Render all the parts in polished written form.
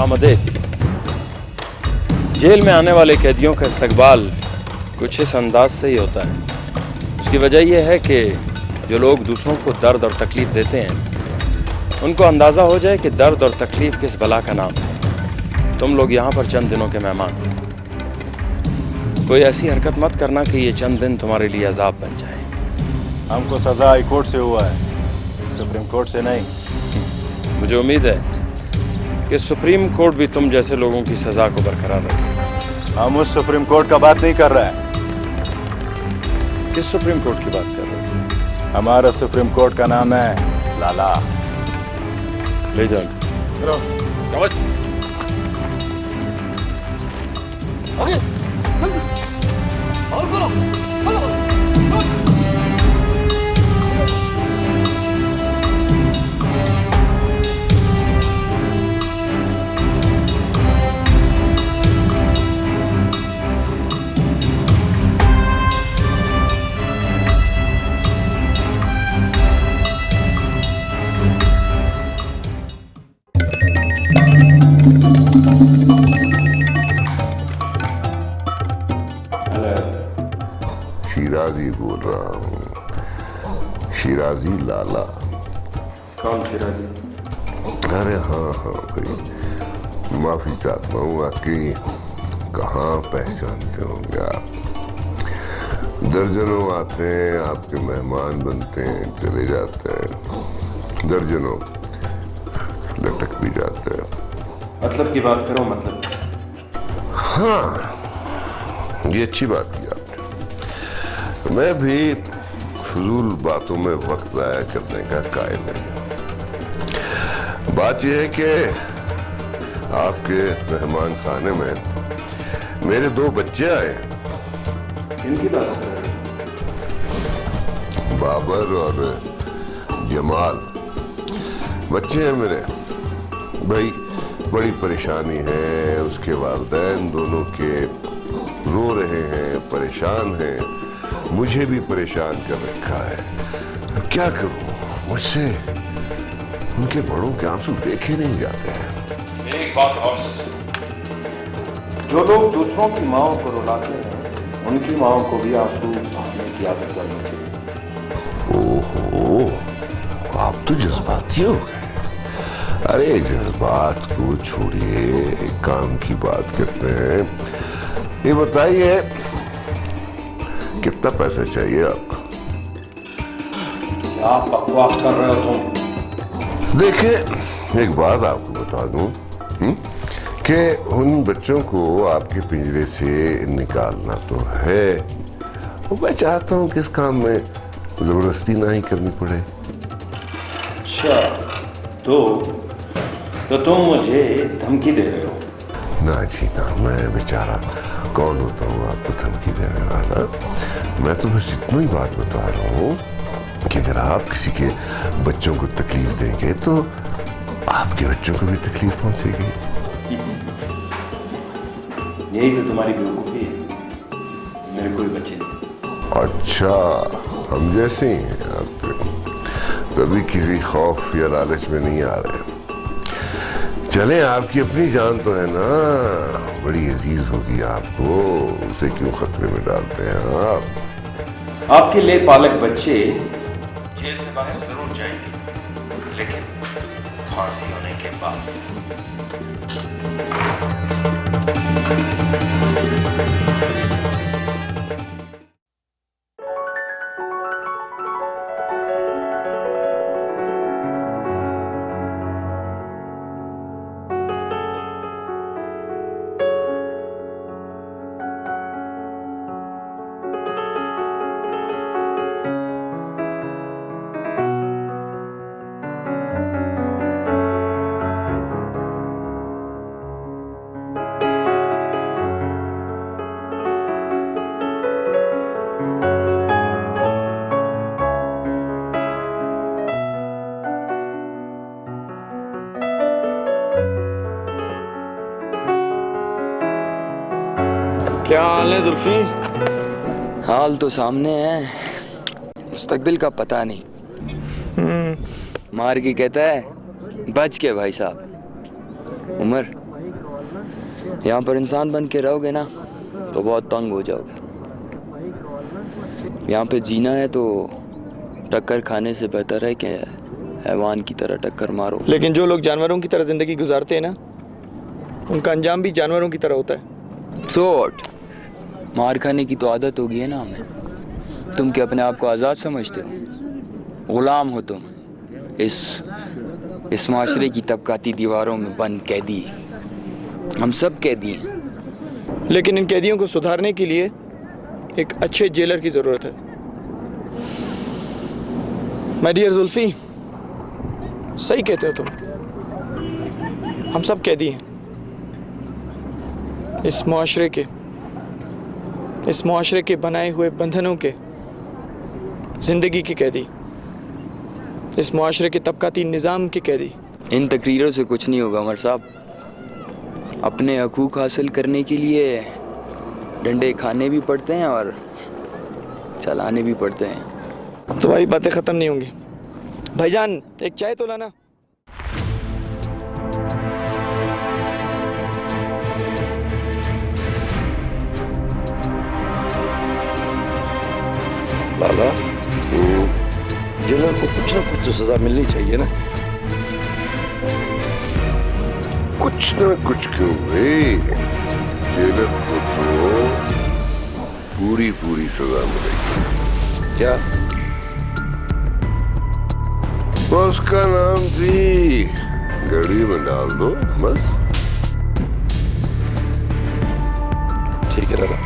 खुशामदीद। Jail में आने वाले कैदियों का इस्तकबाल कुछ इस अंदाज से ही होता है। उसकी वजह यह है कि जो लोग दूसरों को दर्द और तकलीफ देते हैं उनको अंदाज़ा हो जाए कि दर्द और तकलीफ किस बला का नाम है। तुम लोग यहाँ पर चंद दिनों के मेहमान हो। कोई ऐसी हरकत मत करना कि ये चंद दिन तुम्हारे लिए अजाब बन जाए। हमको सजा हाई कोर्ट से हुआ है, सुप्रीम कोर्ट से नहीं। मुझे उम्मीद है कि सुप्रीम कोर्ट भी तुम जैसे लोगों की सजा को बरकरार रखे। हम उस सुप्रीम कोर्ट का बात नहीं कर रहे हैं। किस सुप्रीम कोर्ट की बात कर रहे हो? हमारा सुप्रीम कोर्ट का नाम है लाला। ले जाओ। शिराजी बोल रहा हूँ, शिराजी लाला। कौन शिराजी? अरे हाँ भाई, माफी चाहता हूँ, वाकई कहाँ पहचानते होंगे आप। दर्जनों आते हैं, आपके मेहमान बनते हैं, चले जाते हैं, दर्जनों लटक भी जाते हैं। मतलब की बात करो, मतलब। हाँ, ये अच्छी बात की आपने। मैं भी फजूल बातों में वक्त ज़ाया करने का कायल नहीं। बात यह है कि आपके मेहमान खाने में मेरे 2 बच्चे आए। इनकी बात कर रहे हो? बाबर और जमाल बच्चे हैं मेरे भाई। बड़ी परेशानी है, उसके वालिदैन दोनों के रो रहे हैं, परेशान हैं, मुझे भी परेशान कर रखा है। अब क्या करूं, मुझसे उनके बड़ों के आंसू देखे नहीं जाते हैं। एक बात और सुनो, जो लोग दूसरों की माओं को रुलाते हैं उनकी माओं को भी आंसू बहाने की आदत करनी चाहिए। ओहो, आप तो जज्बाती हो गए। अरे जज्बात को छोड़िए, काम की बात करते हैं। ये बताइए कितना पैसा चाहिए आपको? क्या बकवास कर रहे हो तुम? देखिए, एक बात आपको बता दूं कि उन बच्चों को आपके पिंजरे से निकालना तो है, और मैं चाहता हूं कि इस काम में जबरदस्ती ना ही करनी पड़े। अच्छा, तो तुम मुझे धमकी दे रहे हो? ना जी ना, मैं बेचारा कौन होता हूँ आपको धमकी देने वाला। मैं तो बस इतना ही बात बता रहा हूँ कि अगर आप किसी के बच्चों को तकलीफ देंगे तो आपके बच्चों को भी तकलीफ पहुंचेगी। यही तो तुम्हारी बेवकूफी है। मेरे कोई बच्चे नहीं। अच्छा, हम जैसे ही हैं आप, तभी किसी खौफ या लालच में नहीं आ रहे। चले, आपकी अपनी जान तो है ना, बड़ी अजीज होगी आपको, उसे क्यों खतरे में डालते हैं आप? आपके ले पालक बच्चे जेल से बाहर जरूर जाएंगे, लेकिन फांसी होने के बाद। क्या हाल है जुल्फी? हाल तो सामने है, मुस्तकबिल का पता नहीं। मार की कहता है बच के भाई साहब। उमर यहाँ पर इंसान बन के रहोगे ना तो बहुत तंग हो जाओगे। यहाँ पे जीना है तो टक्कर खाने से बेहतर है कि हैवान की तरह टक्कर मारो। लेकिन जो लोग जानवरों की तरह जिंदगी गुजारते हैं ना, उनका अंजाम भी जानवरों की तरह होता है। सोट मार खाने की तो आदत होगी है ना हमें। तुम क्या अपने आप को आज़ाद समझते हो? गुलाम हो तुम, इस माशरे की तबकाती दीवारों में बंद कैदी। हम सब कैदी हैं। लेकिन इन कैदियों को सुधारने के लिए एक अच्छे जेलर की ज़रूरत है। माय डियर जुल्फी, सही कहते हो तुम। हम सब कैदी हैं इस मुआशरे के बनाए हुए बंधनों के, जिंदगी के कैदी, इस मुआशरे के तबकाती निज़ाम के कैदी। इन तकरीरों से कुछ नहीं होगा उमर साहब। अपने हकूक़ हासिल करने के लिए डंडे खाने भी पड़ते हैं और चलाने भी पड़ते हैं। तुम्हारी बातें ख़त्म नहीं होंगी। भाईजान, एक चाय तो लाना। लाला, जेलर को कुछ ना कुछ तो सजा मिलनी चाहिए ना। कुछ ना कुछ क्यों भाई, जेलर को तो पूरी पूरी सजा मिलेगी। क्या? बॉस का नाम थी, गड़ी में डाल दो बस। ठीक है लाला।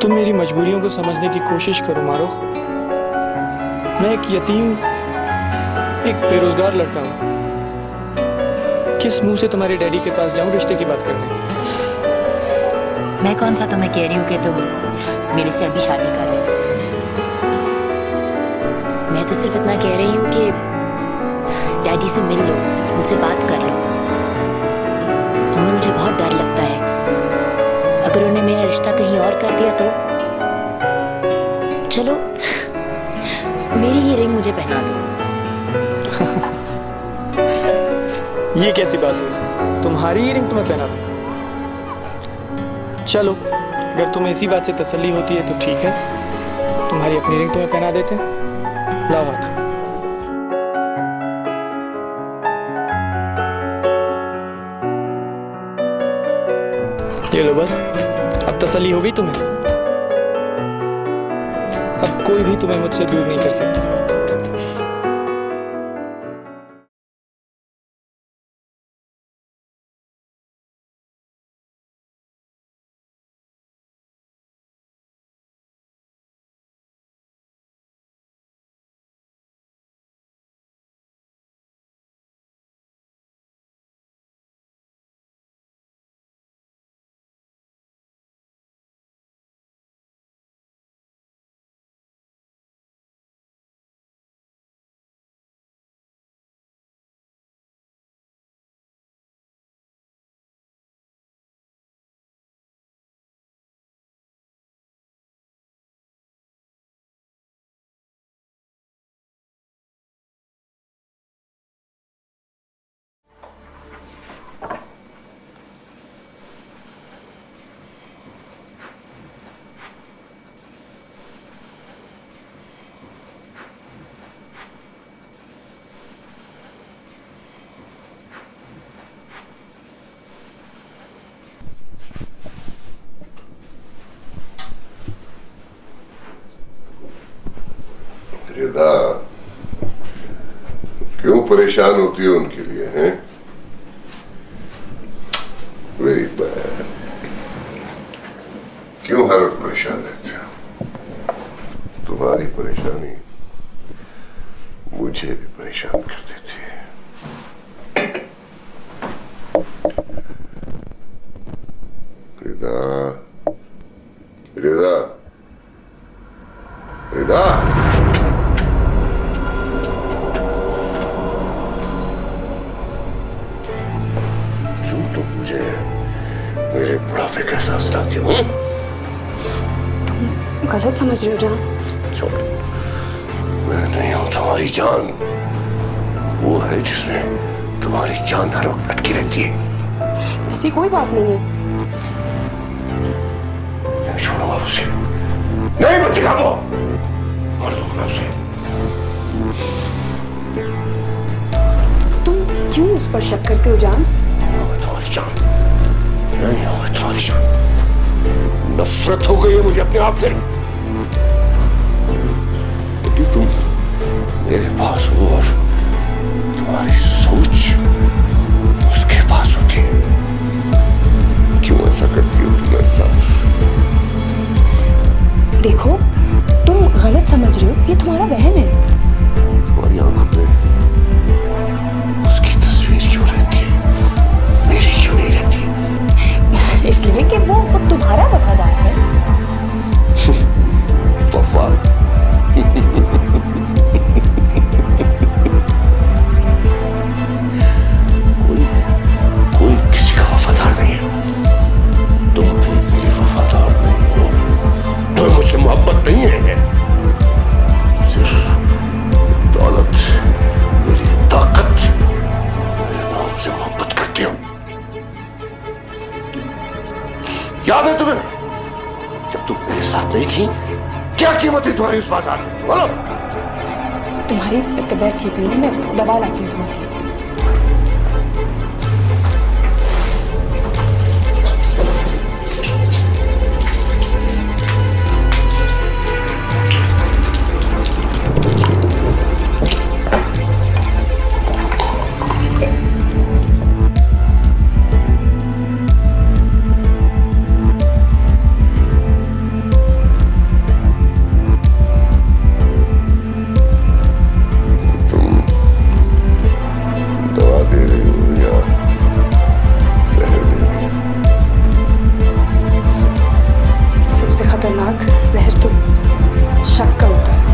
तुम मेरी मजबूरियों को समझने की कोशिश करो मारूख। मैं एक यतीम, एक बेरोजगार लड़का हूँ। किस मुंह से तुम्हारे डैडी के पास जाऊं रिश्ते की बात करने? मैं कौन सा तुम्हें कह रही हूँ कि तुम मेरे से अभी शादी कर रहे हो। मैं तो सिर्फ इतना कह रही हूँ कि डैडी से मिल लो, उनसे बात कर लो। तुम्हें मुझे बहुत डर लगता है, अगर उन्हें मेरा रिश्ता कहीं और कर दिया तो। चलो मेरी ही रिंग मुझे पहना दो। ये कैसी बात हुई? तुम्हारी ही रिंग तुम्हें पहना दूं? चलो, अगर तुम्हें इसी बात से तसल्ली होती है तो ठीक है, तुम्हारी अपनी रिंग तुम्हें पहना देते हैं। लाओ हाथ। ये लो बस, अब तसल्ली हो गई तुम्हें। अब कोई भी तुम्हें मुझसे दूर नहीं कर सकता। रिदा क्यों परेशान होती हो उनके लिए, हैं? Very bad. क्यों हर वक्त परेशान रहते हो? तुम्हारी परेशानी मुझे भी परेशान कर देती है। रिदा, रिदा, रिदा, क्यों तुम मुझे मेरे बुढ़ापे का एहसास दिलाती हो? गलत समझ रहे हो जान। क्यों? मैं नहीं हूं तुम्हारी जान, वो है जिसमें तुम्हारी जान हर वक्त अटकी रहती है। ऐसी कोई बात नहीं है। मैं छोड़ूंगा उसे, नहीं बचेगा वो, मर दूंगा उसे। तुम क्यों उस पर शक करते हो जान? तुम्हारी जान नहीं होगा, तुम्हारी जान। नफरत हो गई है मुझे अपने आप से। यदि तुम मेरे पास हो और तुम्हारी सोच उसके पास होती, क्यों ऐसा करती हो तुम मेरे साथ? देखो तुम गलत समझ रहे हो, ये तुम्हारा वहम है। तुम्हारी आंखों में उसकी तस्वीर क्यों रहती है, मेरी क्यों नहीं रहती? इसलिए कि वो तुम्हारा वफादार है। वफा? कोई किसी का वफादार नहीं है। तुम भी मेरी वफादार नहीं हो, तुम्हें मुझसे मोहब्बत नहीं है। सिर्फ मेरी दौलत, मेरी ताकत, मेरे नाम से मोहब्बत करती हो। याद है तुम्हें जब तुम मेरे साथ नहीं थी, क्या कीमत थी तुम्हारी उस बाजार में? बोलो। तुम्हारी तबीयत ठीक नहीं है, मैं दवा लाती हूँ तुम्हारे लिए। खतरनाक जहर तो शक का होता है।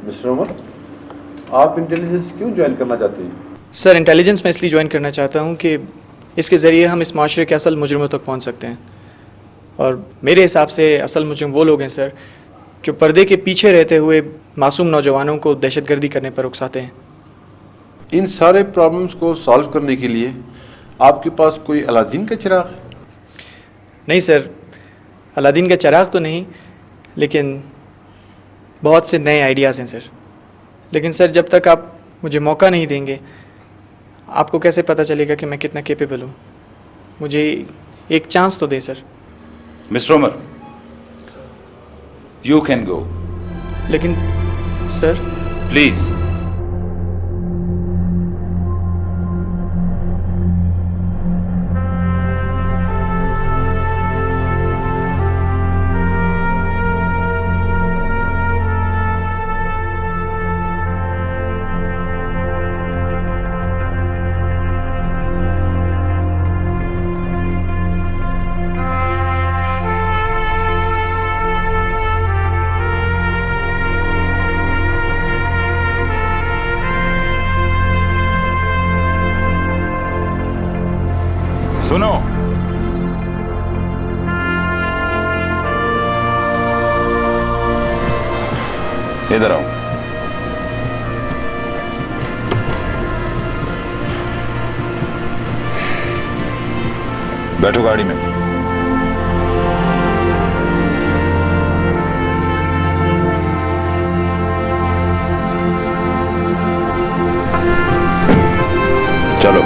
मिस्टर उमर, आप इंटेलिजेंस क्यों ज्वाइन करना चाहते हैं? सर इंटेलिजेंस मैं इसलिए ज्वाइन करना चाहता हूँ कि इसके ज़रिए हम इस माशरे के असल मुजरिमों तक पहुँच सकते हैं। और मेरे हिसाब से असल मुजरिम वो लोग हैं सर जो पर्दे के पीछे रहते हुए मासूम नौजवानों को दहशतगर्दी करने पर उकसाते हैं। इन सारे प्रॉब्लम्स को सॉल्व करने के लिए आपके पास कोई अलादीन का चिराग है? नहीं सर, अलादीन का चिराग तो नहीं, लेकिन बहुत से नए आइडियाज़ हैं सर। लेकिन सर जब तक आप मुझे मौका नहीं देंगे, आपको कैसे पता चलेगा कि मैं कितना कैपेबल हूँ? मुझे एक चांस तो दें sir. Mister Umar, you can go. लेकिन सर प्लीज। सुनो, इधर आओ। बैठो गाड़ी में। चलो।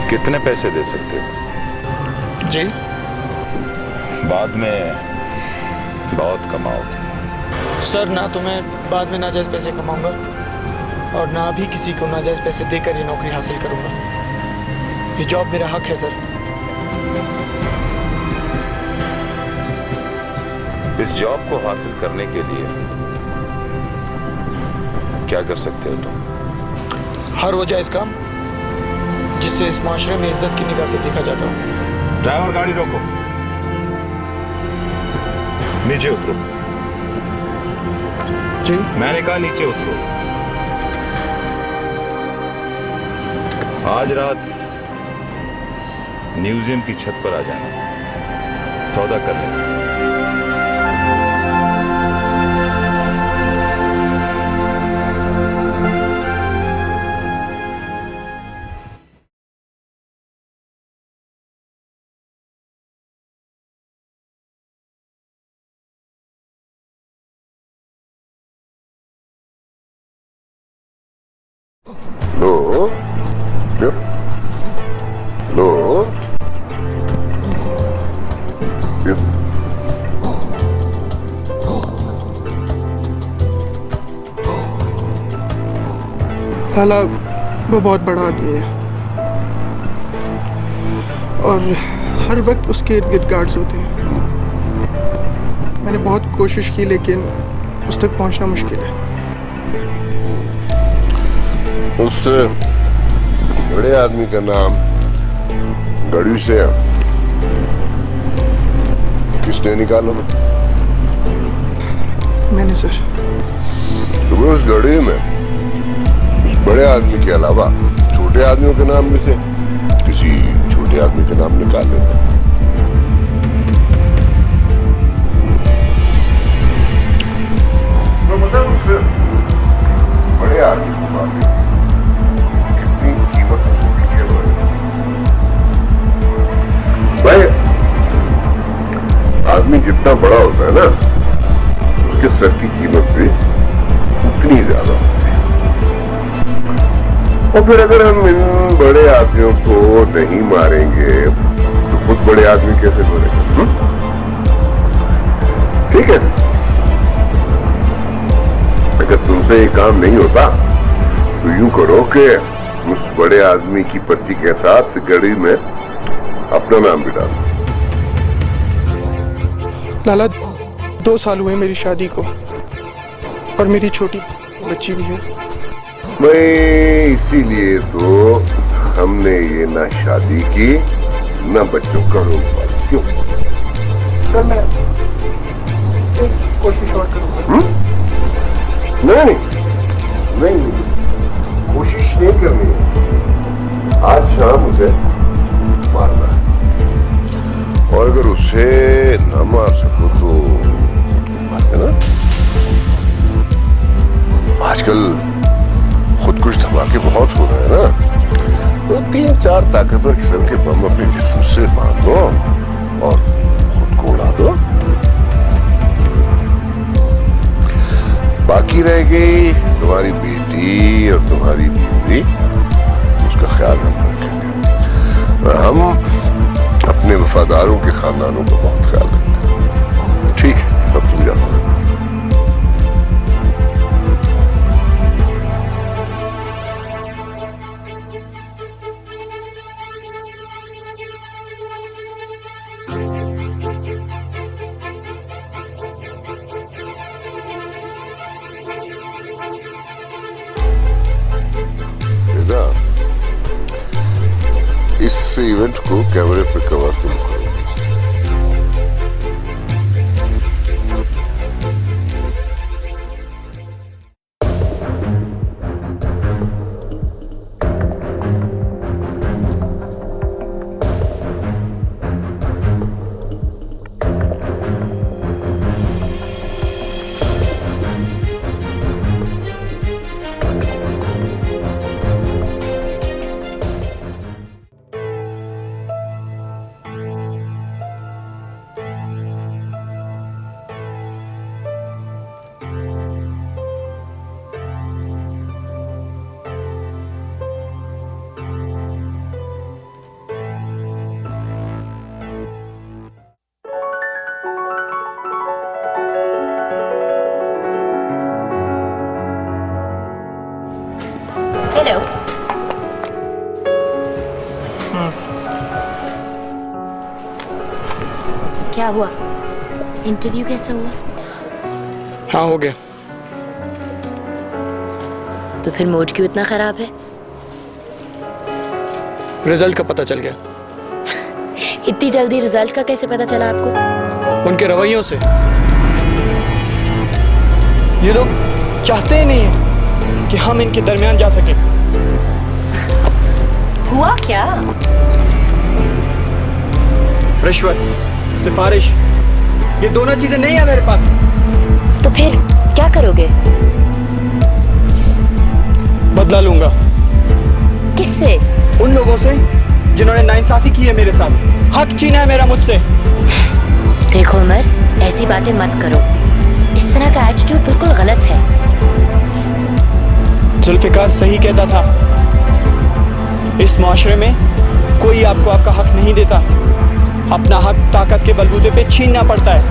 कितने पैसे दे सकते हो? जी बाद में बहुत कमाओगे। सर, ना तो मैं बाद में नाजायज पैसे कमाऊंगा और ना भी किसी को नाजायज पैसे देकर ये नौकरी हासिल करूंगा। ये जॉब मेरा हक है सर। इस जॉब को हासिल करने के लिए क्या कर सकते हो तुम? हर वो जायज काम जिससे इस माशरे में इज्जत की निगाह से देखा जाता हो। ड्राइवर, गाड़ी रोको। नीचे उतरो। जी मैंने कहा नीचे उतरो। आज रात म्यूजियम की छत पर आ जाना, सौदा कर लेना। लो लो लो लो। लाला वो बहुत बड़ा आदमी है और हर वक्त उसके इर्द गिर्द गार्ड्स होते हैं। मैंने बहुत कोशिश की लेकिन उस तक पहुंचना मुश्किल है। उस बड़े आदमी का नाम घड़ी से किसने निकाला? मैंने सर। तुम्हें उस घड़ी में उस बड़े आदमी के अलावा छोटे आदमियों के नाम भी थे, किसी छोटे आदमी के नाम निकाल लेते। तो मतलब उस बड़े आदमी को मारने कितनी कीमत वसूल की है भाई? आदमी जितना बड़ा होता है ना, उसके सर की कीमत भी उतनी ज्यादा होती है। और फिर अगर हम इन बड़े आदमियों को नहीं मारेंगे तो खुद बड़े आदमी कैसे मरेंगे? ठीक है, अगर तुमसे ये काम नहीं होता तो यूं करो कि उस बड़े आदमी की पर्ची के साथ घड़ी में अपना नाम भी डालो। लाला 2 साल हुए मेरी शादी को और मेरी छोटी बच्ची भी है। भाई इसीलिए तो हमने ये ना शादी की ना बच्चों का रोक पाया। क्यों? सर मैं एक कोशिश और करूंगा। नहीं नहीं, कोशिश नहीं करनी है। आज शाम उसे मारना है और अगर उसे न मार सको तो खुद को मार देना। आजकल खुदकुश धमाके बहुत हो रहे हैं ना, तो 3-4 ताकतवर किस्म के बम अपने जिस्म से बांधो और खुद को उड़ा दो। बाकी रह गई तुम्हारी बेटी और तुम्हारी बीवी, उसका ख्याल हम रखेंगे। हम अपने वफादारों के खानदानों का बहुत ख्याल रखते हैं। ठीक है, अब तुम जाओ। इस इवेंट को कैमरे पे कवर तुम करोगे। हेलो। क्या हुआ? इंटरव्यू कैसा हुआ? हाँ, हो गया। तो फिर मूड क्यों इतना खराब है? रिजल्ट का पता चल गया। इतनी जल्दी रिजल्ट का कैसे पता चला आपको? उनके रवैयों से। ये लोग चाहते ही नहीं है कि हम इनके दरमियान जा सके। हुआ क्या? रिश्वत, सिफारिश, ये दोनों चीजें नहीं है मेरे पास। तो फिर क्या करोगे? बदला लूंगा। किससे? उन लोगों से जिन्होंने नाइंसाफी की है मेरे साथ, हक छीना है मेरा मुझसे। देखो उमर, ऐसी बातें मत करो। इस तरह का एटीट्यूड बिल्कुल गलत है। जुल्फिकार सही कहता था, इस माशरे में कोई आपको आपका हक नहीं देता। अपना हक ताकत के बलबूते पे छीनना पड़ता है।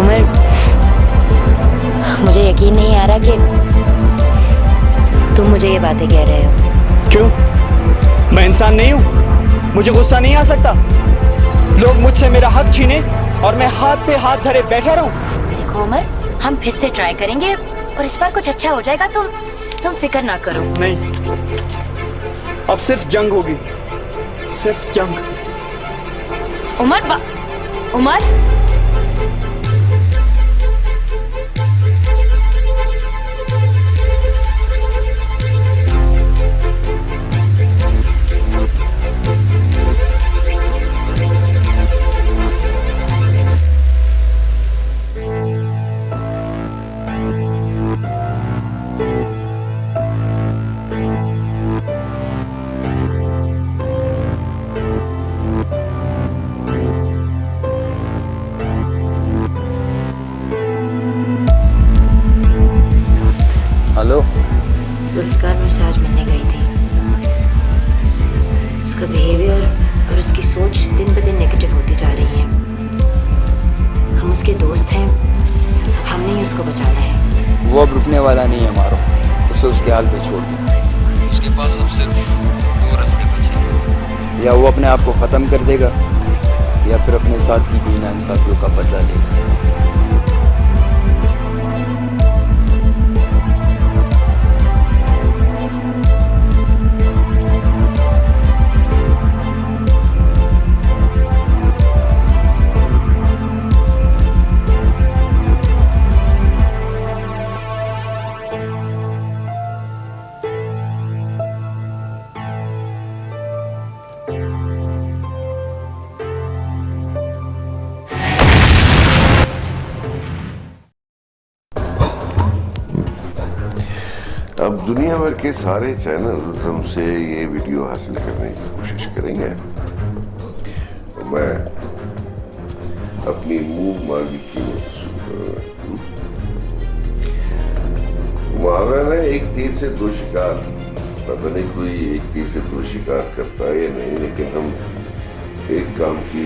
उमर, मुझे यकीन नहीं आ रहा कि तुम मुझे ये बातें कह रहे हो। क्यों? मैं इंसान नहीं हूं? मुझे गुस्सा नहीं आ सकता? लोग मुझसे मेरा हक छीने और मैं हाथ पे हाथ धरे बैठा रहूं? देखो उमर, हम फिर से ट्राई करेंगे और इस बार कुछ अच्छा हो जाएगा। तुम फिक्र ना करो। नहीं, अब सिर्फ जंग होगी, सिर्फ जंग। उमर उमर, हेलो। जुल्फिकार मुझसे आज मिलने गई थी। उसका बिहेवियर और उसकी सोच दिन ब दिन नेगेटिव होती जा रही है। हम उसके दोस्त हैं, हमने ही उसको बचाना है। वो अब रुकने वाला नहीं है मारो, उसे उसके हाल पे छोड़ दो। उसके पास अब सिर्फ दो रास्ते बचे हैं, या वो अपने आप को ख़त्म कर देगा या फिर अपने साथ की नाइंसाफियों का बदला लेगा। अब दुनिया भर के सारे चैनल्स हमसे ये वीडियो हासिल करने की कोशिश करेंगे। मैं अपनी मुंह मांगी कीमत मुहावरा है, एक तीर से दो शिकार। पता नहीं कोई एक तीर से दो शिकार करता है या नहीं, लेकिन हम एक काम की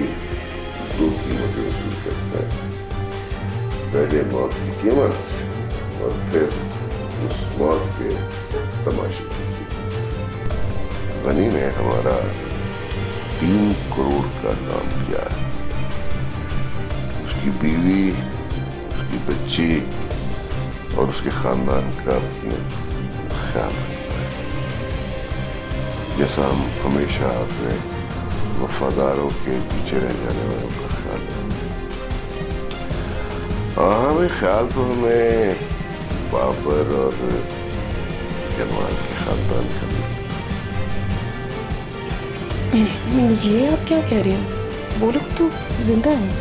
दो कीमतें वसूल करते हैं। पहले मौत की कीमत और फिर उस मौत के तमाशे की। गनी ने हमारा 3 करोड़ का काम किया है। उसकी बीवी, उसकी बच्ची और उसके खानदान का अपने ख्याल रखना है, जैसा हम हमेशा अपने वफादारों के पीछे रह जाने वालों का ख्याल रखना है। हमें ख्याल तो हमें बाबर और जमाल के खानदान का। ये आप क्या कह रहे हैं? वो लोग तो जिंदा हैं।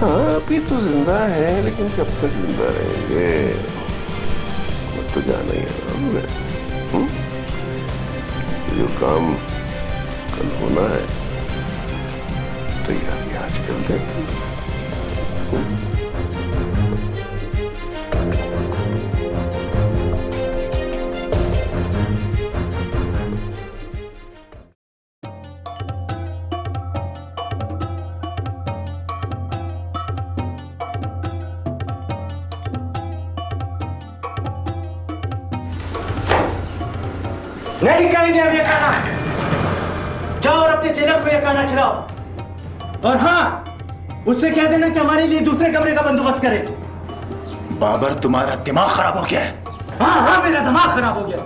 हाँ, अभी तो जिंदा है, लेकिन कब तक जिंदा रहेंगे तो जाना ही है हमें। जो काम कल होना है तैयारी आज कर देते हैं। नहीं कहेंगे हम ये खाना। जाओ और अपने चेलक को ये खाना खिलाओ। और हाँ, उससे कह देना कि हमारे लिए दूसरे कमरे का बंदोबस्त करे। बाबर, तुम्हारा दिमाग खराब हो गया है। हाँ, मेरा दिमाग खराब हो गया।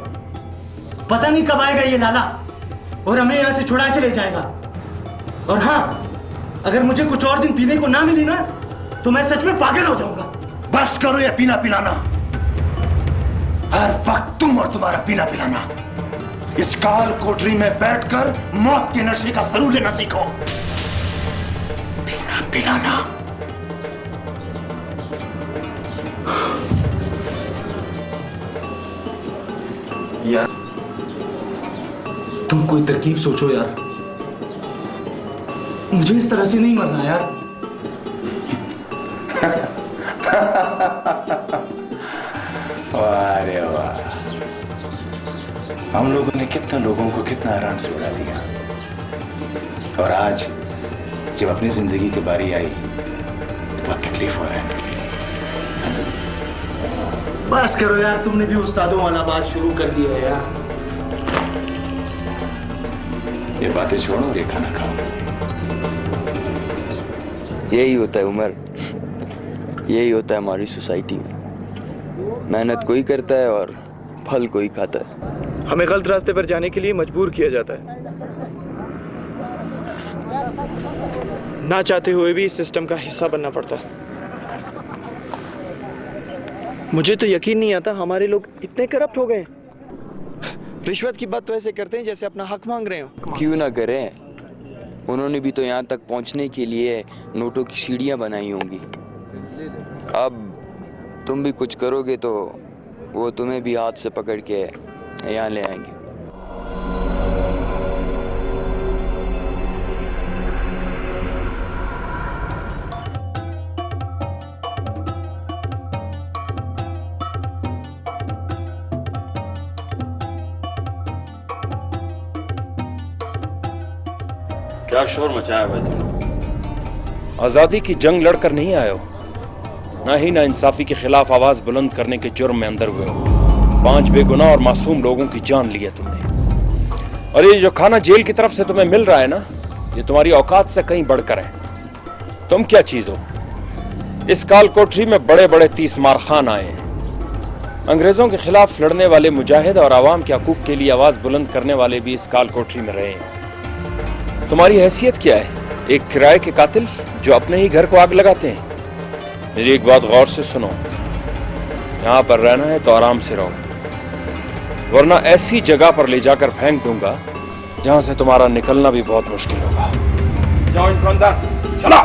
पता नहीं कब आएगा ये लाला और हमें यहाँ से छुड़ा के ले जाएगा। और हाँ, अगर मुझे कुछ और दिन पीने को ना मिली ना, तो मैं सच में पागल हो जाऊंगा। बस करो ये पीना पिलाना। हर वक्त तुम और तुम्हारा पीना पिलाना। इस काल कोठरी में बैठकर मौत के नशे का सरूर लेना सीखो। पीना पिलाना। यार, तुम कोई तरकीब सोचो यार। मुझे इस तरह से नहीं मरना यार। वाह रे वाह, हम लोगों ने कितने लोगों को कितना आराम से उड़ा दिया, और आज जब अपनी जिंदगी की बारी आई तो बहुत तकलीफ हो रहा है। बस करो यार, तुमने भी उस्तादों वाला बात शुरू कर दी है यार। ये बातें छोड़ो और ये खाना खाओ। यही होता है उमर, यही होता है हमारी सोसाइटी में। मेहनत कोई करता है और फल कोई खाता है। हमें गलत रास्ते पर जाने के लिए मजबूर किया जाता है। ना चाहते हुए भी इस सिस्टम का हिस्सा बनना पड़ता है। मुझे तो यकीन नहीं आता हमारे लोग इतने करप्ट हो गए। रिश्वत की बात तो ऐसे करते हैं जैसे अपना हक मांग रहे हो। क्यों ना करें, उन्होंने भी तो यहाँ तक पहुँचने के लिए नोटों की सीढ़ियाँ बनाई होंगी। अब तुम भी कुछ करोगे तो वो तुम्हें भी हाथ से पकड़ के यहाँ ले आएंगे। क्या शोर मचाया भाई तुमने? आजादी की जंग लड़कर नहीं आए हो, ना ही ना इंसाफी के खिलाफ आवाज बुलंद करने के जुर्म में अंदर हुए हो। 5 बेगुनाह और मासूम लोगों की जान ली है तुमने। और ये जो खाना जेल की तरफ से तुम्हें मिल रहा है ना, ये तुम्हारी औकात से कहीं बढ़कर है। तुम क्या चीज हो? इस काल कोठरी में बड़े बड़े 30 मारखान आए हैं। अंग्रेजों के खिलाफ लड़ने वाले मुजाहिद और आवाम के हकूक के लिए आवाज बुलंद करने वाले भी इस काल कोठरी में रहे हैं। तुम्हारी हैसियत क्या है? एक किराए के कातिल जो अपने ही घर को आग लगाते हैं। मेरी एक बात गौर से सुनो, यहाँ पर रहना है तो आराम से रहो, वरना ऐसी जगह पर ले जाकर फेंक दूंगा जहां से तुम्हारा निकलना भी बहुत मुश्किल होगा। जाओ इनको अंदर, चलो।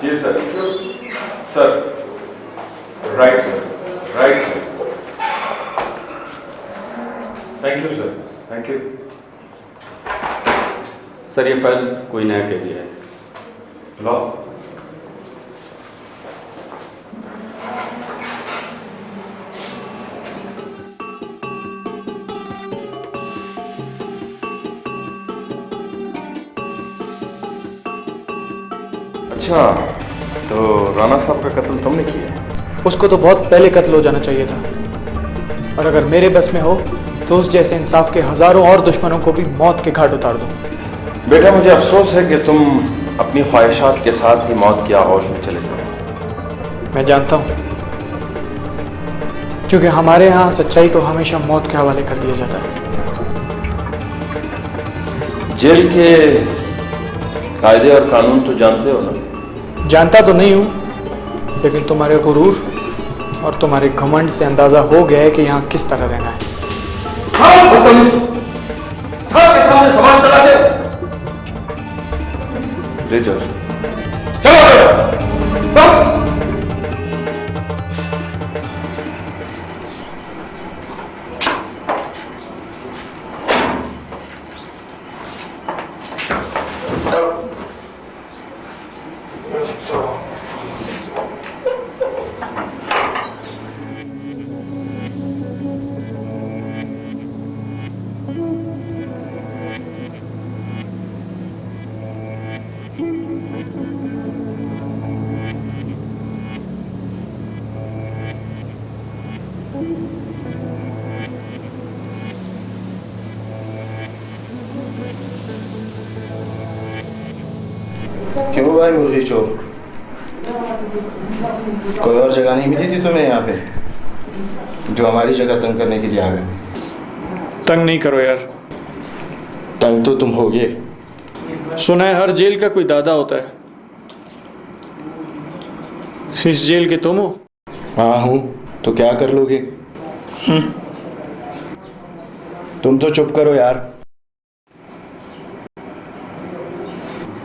जी sir. Sir right sir, right sir. Thank you sir, thank you. Sir ये फाइल कोई नया कह दिया है। लो। अच्छा, तो राणा साहब का कत्ल तुमने किया है? उसको तो बहुत पहले कत्ल हो जाना चाहिए था, और अगर मेरे बस में हो तो उस जैसे इंसाफ के हजारों और दुश्मनों को भी मौत के घाट उतार दूं। बेटा, मुझे अफसोस है कि तुम अपनी ख्वाहिशात के साथ ही मौत की आगोश में चले जाओ। मैं जानता हूं, क्योंकि हमारे यहाँ सच्चाई को हमेशा मौत के हवाले कर दिया जाता है। जेल के कायदे और कानून तो जानते हो ना? जानता तो नहीं हूं, लेकिन तुम्हारे गुरूर और तुम्हारे घमंड से अंदाजा हो गया है कि यहाँ किस तरह रहना है। सबके सामने सवाल चला दे। ले जाओ, चलो। क्यों भाई मुर्गी चोर, कोई और जगह नहीं मिली थी तुम्हें यहाँ पे जो हमारी जगह तंग करने के लिए आ गए? तंग नहीं करो यार। तंग तो तुम होगे। सुना है हर जेल का कोई दादा होता है। इस जेल के तुम हो? हाँ हूँ, तो क्या कर लोगे? तुम तो चुप करो यार।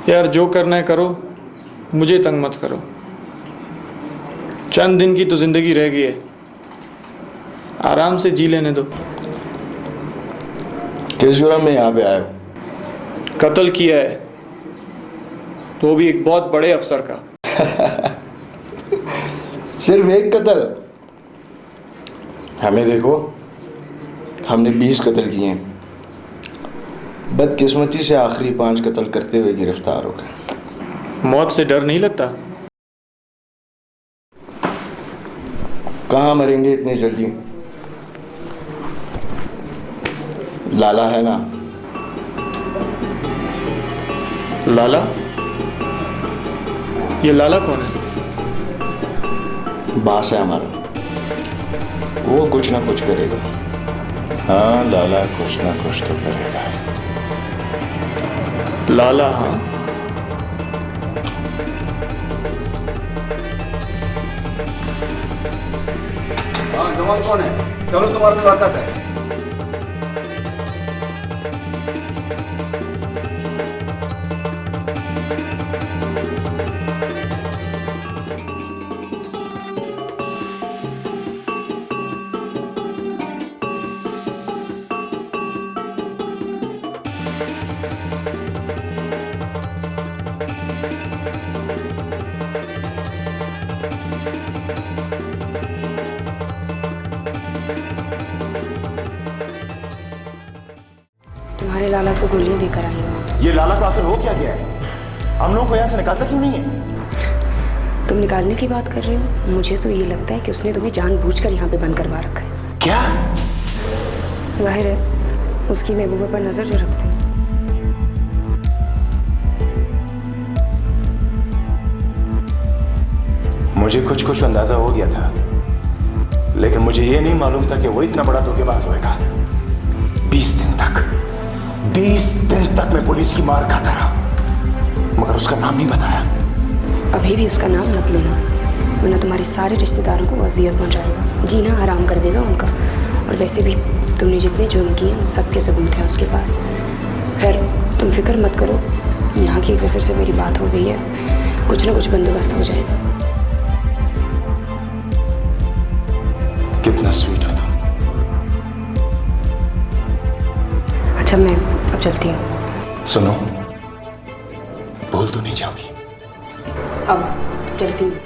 यार जो करना है करो, मुझे तंग मत करो। चंद दिन की तो जिंदगी रह गई है, आराम से जी लेने दो। किस जुर्म में यहाँ पे आए हो? कत्ल किया है, तो भी एक बहुत बड़े अफसर का। सिर्फ एक कत्ल? हमें देखो, हमने 20 कत्ल किए हैं। बदकिस्मती से आखिरी 5 कत्ल करते हुए गिरफ्तार हो गए। मौत से डर नहीं लगता? कहाँ मरेंगे इतनी जल्दी? लाला है ना? लाला? ये लाला कौन है? बास है हमारा, वो कुछ ना कुछ करेगा। हाँ, लाला कुछ ना कुछ तो करेगा। लाला? हाँ, जवान कौन है? चलो तुम्हारा मुलाकात है। तुम्हारे लाला को गोलियां देकर आई हूँ। ये लाला का आखिर हो क्या गया है? हम लोग को यहाँ से निकालता क्यों नहीं है? तुम निकालने की बात कर रहे हो? मुझे तो ये लगता है कि उसने तुम्हें जानबूझकर यहाँ पे बंद करवा रखा है। क्या? जाहिर है उसकी महबूबा पर नजर जो रखते हैं। मुझे कुछ अंदाजा हो गया था, लेकिन मुझे ये नहीं मालूम था कि वो इतना बड़ा धोखेबाज होगा। 20 दिन तक मैं पुलिस की मार खाता रहा, मगर उसका नाम नहीं बताया। अभी भी उसका नाम मत लेना, वरना तुम्हारे सारे रिश्तेदारों को अजियत पहुंचाएगा, जीना हराम कर देगा उनका। और वैसे भी तुमने जितने जुर्म किए उन सबके सबूत हैं उसके पास। खैर तुम फिक्र मत करो, यहाँ की एक अफसर से मेरी बात हो गई है, कुछ ना कुछ बंदोबस्त हो जाएगा। कितना स्वीट हो तुम। अच्छा मैं अब चलती हूँ। सुनो, बोल तो नहीं जाओगी? अब चलती हूँ।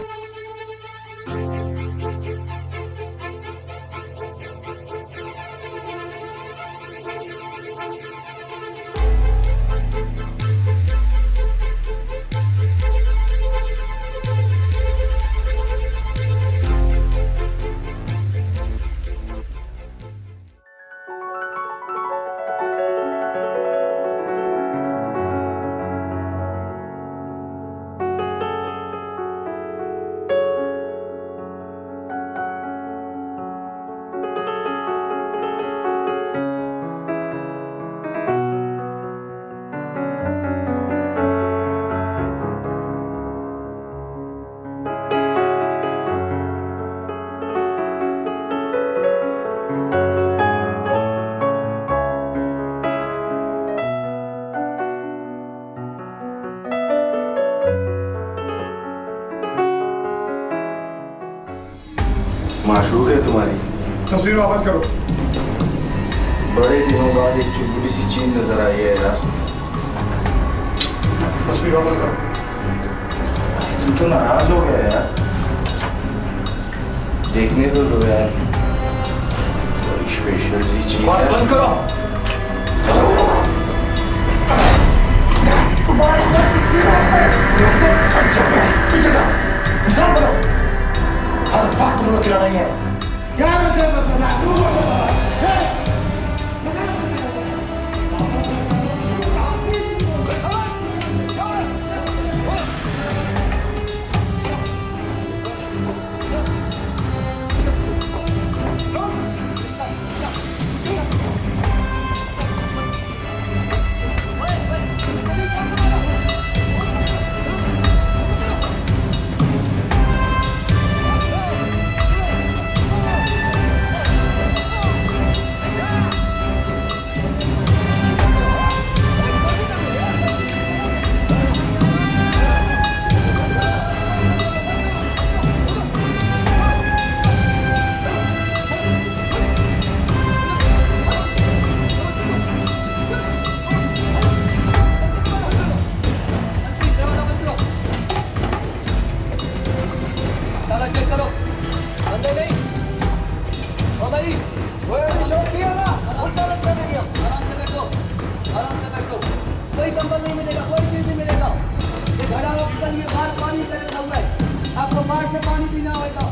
माशूक है तुम्हारी। तस्वीर वापस करो। बड़े दिनों बाद एक चुलबुली सी चीज नजर आई है यार। तस्वीर वापस करो। तुम तो नाराज हो गया यार। देखने तो दो यार, बड़ी स्पेशल सी चीज है। बंद करो। तुम्हारी तस्वीर पीछे जाओ। इंसान बनो। हर वक्त तुम लोग गिरा नहीं है। क्या मुझे बता तू चेक करो, बंदे नहीं। ओ भाई, वो शॉट किया ना, अंदर करने दिया। आराम से बैठो, आराम से बैठो। कोई कंबल नहीं मिलेगा, कोई चीज नहीं मिलेगा। ये घड़ा ऑक्सीजन में बाहर पानी से रखा हुआ है। आपको बाहर से पानी पीना होगा।